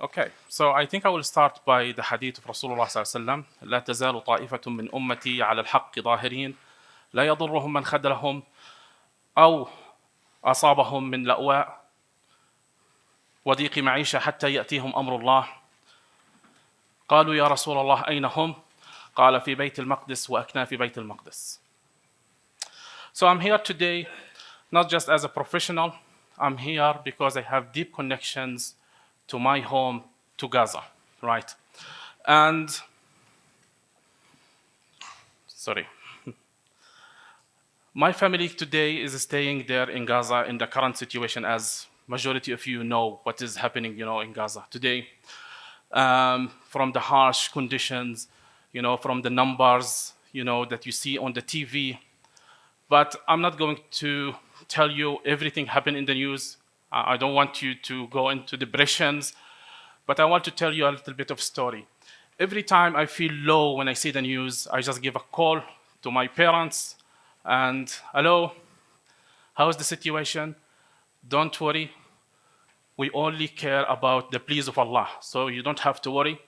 Okay, so I think I will start by the hadith of Rasulullah صلى الله عليه وسلم. لا تزال طائفة من أمتي على الحق ظاهرين لا يضرهم من خذلهم أو أصابهم من لأواء وضيق معيشة حتى يأتيهم أمر الله. قالوا يا رسول الله أين هم؟ قال في بيت المقدس وأكناف بيت المقدس. So I'm here today not just as a professional, I'm here because I have deep connections to my home, to Gaza, right? And, sorry. My family today is staying there in Gaza in the current situation, as majority of you know what is happening, in Gaza today. From the harsh conditions, from the numbers, that you see on the TV. But I'm not going to tell you everything happened in the news. I don't want you to go into depressions, but I want to tell you a little bit of story. Every time I feel low when I see the news, I just give a call to my parents and, hello, how's the situation? Don't worry. We only care about the pleas of Allah, so you don't have to worry.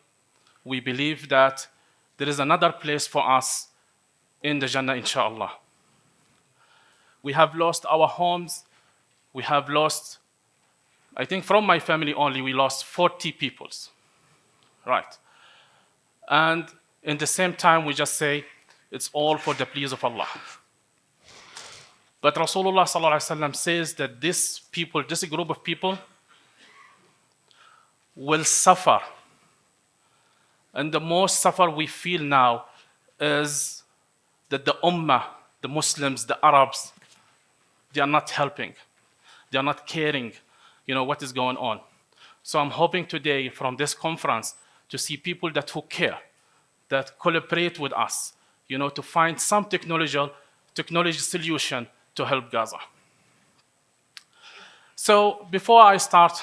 We believe that there is another place for us in the Jannah, inshallah. We have lost our homes. We have lost, I think from my family only, we lost 40 people, right? And in the same time, we just say, it's all for the pleas of Allah. But Rasulullah sallallahu alaihi wasallam says that this group of people, will suffer. And the most suffer we feel now is that the Ummah, the Muslims, the Arabs, they are not helping. They are not caring, what is going on. So I'm hoping today from this conference to see people who care, that collaborate with us, to find some technology solution to help Gaza. So before I start,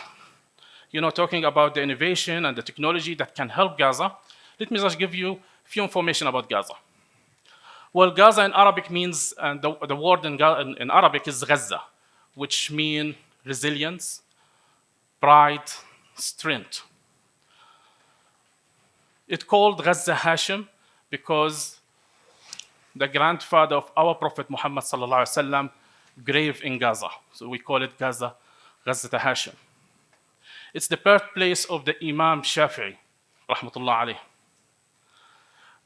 talking about the innovation and the technology that can help Gaza, let me just give you a few information about Gaza. Well, Gaza in Arabic means, and the word in Arabic is Gaza, which means resilience, pride, strength. It's called Gaza Hashim because the grandfather of our Prophet Muhammad sallallahu alaihi wasallam grave in Gaza. So we call it Gaza Hashim. It's the birthplace of the Imam Shafi'i, rahmatullah alayh.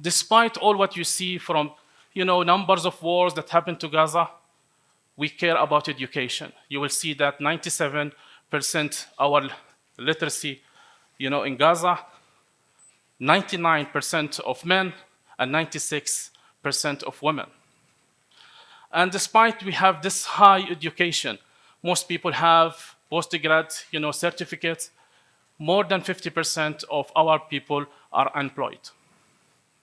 Despite all what you see from, numbers of wars that happen to Gaza, we care about education. You will see that 97% our literacy, in Gaza, 99% of men and 96% of women. And despite we have this high education, most people have postgrad, certificates. More than 50% of our people are unemployed.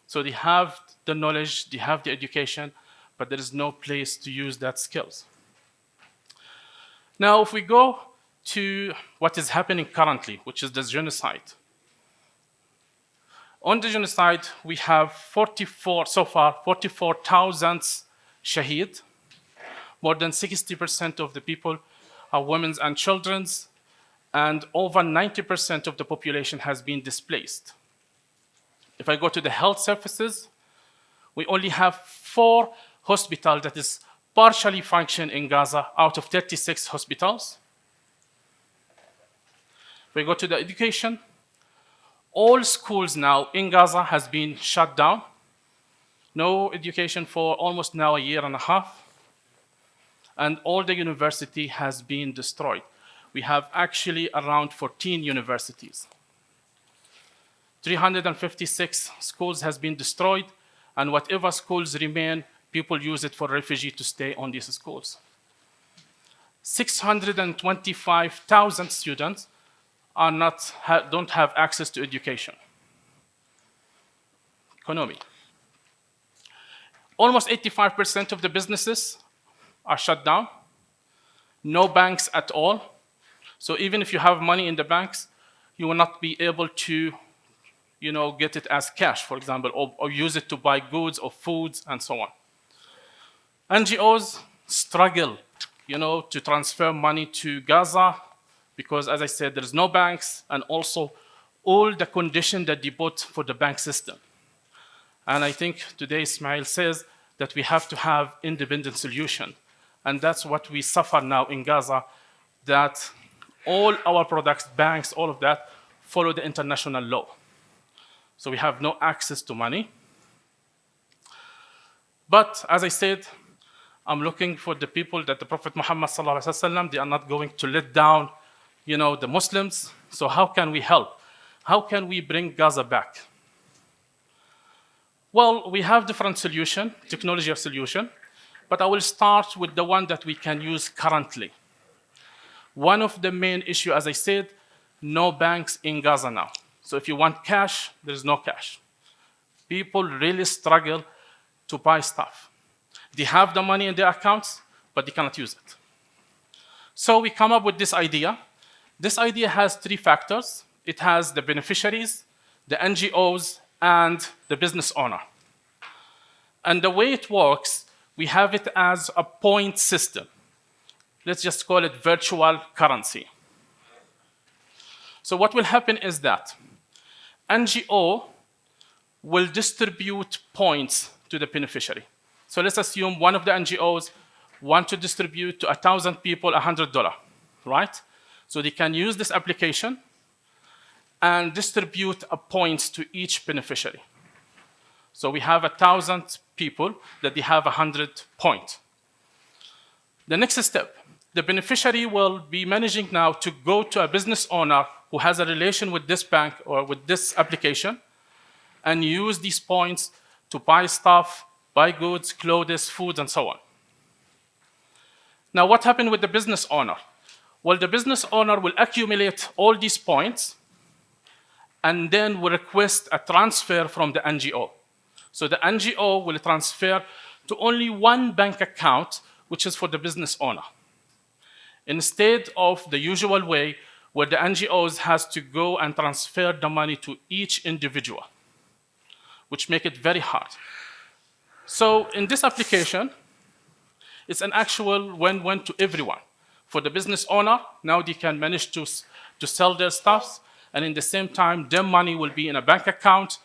So they have the knowledge, they have the education, but there is no place to use that skills. Now, if we go to what is happening currently, which is the genocide. On the genocide, we have 44,000 shaheed. More than 60% of the people are women and children, and over 90% of the population has been displaced. If I go to the health services, we only have 4 hospitals that is partially function in Gaza out of 36 hospitals. If we go to the education, all schools now in Gaza has been shut down. No education for almost now a year and a half. And all the university has been destroyed. We have actually around 14 universities. 356 schools has been destroyed, and whatever schools remain, people use it for refugees to stay on these schools. 625,000 students don't have access to education. Economy. Almost 85% of the businesses are shut down. No banks at all. So even if you have money in the banks, you will not be able to get it as cash, for example, or use it to buy goods or foods and so on. NGOs, struggle, to transfer money to Gaza because, as I said, there's no banks and also all the conditions that they put for the bank system. And I think today Ismail says that we have to have independent solution. And that's what we suffer now in Gaza, that all our products, banks, all of that, follow the international law. So we have no access to money. But as I said, I'm looking for the people that the Prophet Muhammad sallallahu alaihi wasallam, they are not going to let down, the Muslims. So how can we help? How can we bring Gaza back? Well, we have different solution, technology solution, but I will start with the one that we can use currently. One of the main issue, as I said, no banks in Gaza now. So if you want cash, there's no cash. People really struggle to buy stuff. They have the money in their accounts, but they cannot use it. So we come up with this idea. This idea has three factors. It has the beneficiaries, the NGOs, and the business owner. And the way it works, we have it as a point system. Let's just call it virtual currency. So what will happen is that NGO will distribute points to the beneficiary. So let's assume one of the NGOs want to distribute to 1,000 people $100, right? So they can use this application and distribute points to each beneficiary. So we have 1,000 people that they have 100 points. The next step, the beneficiary will be managing now to go to a business owner who has a relation with this bank or with this application and use these points to buy stuff, buy goods, clothes, food, and so on. Now, what happened with the business owner? Well, the business owner will accumulate all these points and then will request a transfer from the NGO. So the NGO will transfer to only one bank account, which is for the business owner, instead of the usual way where the NGOs has to go and transfer the money to each individual, which make it very hard. So in this application, it's an actual win-win to everyone. For the business owner, now they can manage to sell their stuff, and in the same time, their money will be in a bank account,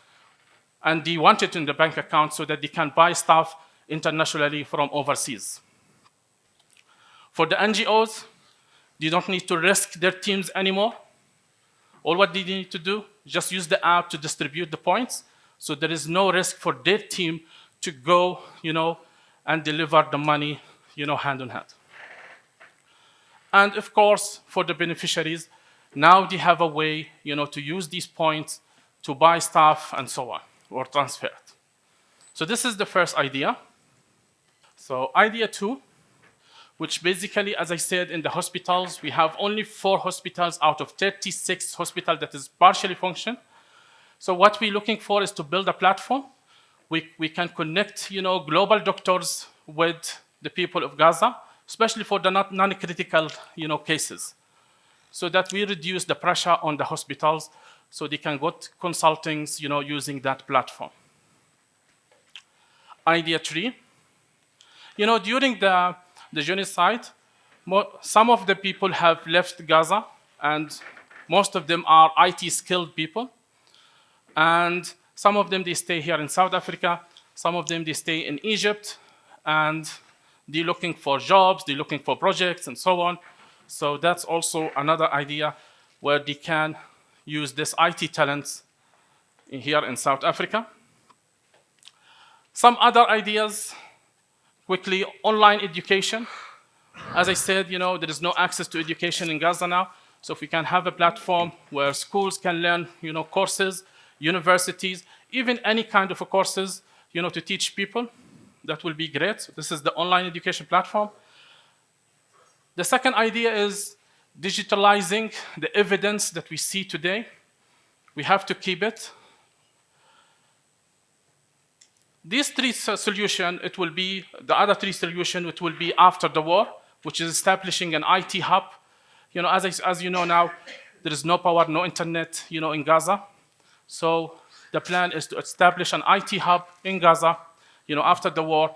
and they want it in the bank account so that they can buy stuff internationally from overseas. For the NGOs, they don't need to risk their teams anymore. All what they need to do is just use the app to distribute the points, so there is no risk for their team to go, and deliver the money, hand in hand. And of course, for the beneficiaries, now they have a way, to use these points to buy stuff and so on, or transfer it. So this is the first idea. So idea 2, which basically, as I said, in the hospitals, we have only 4 hospitals out of 36 hospitals that is partially function. So what we're looking for is to build a platform. We can connect, global doctors with the people of Gaza, especially for the non-critical, cases, so that we reduce the pressure on the hospitals so they can get consultings, using that platform. Idea 3, during the genocide, some of the people have left Gaza, and most of them are IT skilled people. And some of them, they stay here in South Africa. Some of them, they stay in Egypt. And they're looking for jobs, they're looking for projects, and so on. So that's also another idea where they can use this IT talents here in South Africa. Some other ideas, quickly, online education. As I said, there is no access to education in Gaza now. So if we can have a platform where schools can learn, courses, universities, even any kind of courses, to teach people, that will be great. So this is the online education platform. The second idea is digitalizing the evidence that we see today. We have to keep it. These 3 solutions, it will be, the other 3 solutions, it will be after the war, which is establishing an IT hub. As you know now, there is no power, no internet, in Gaza. So the plan is to establish an IT hub in Gaza, after the war,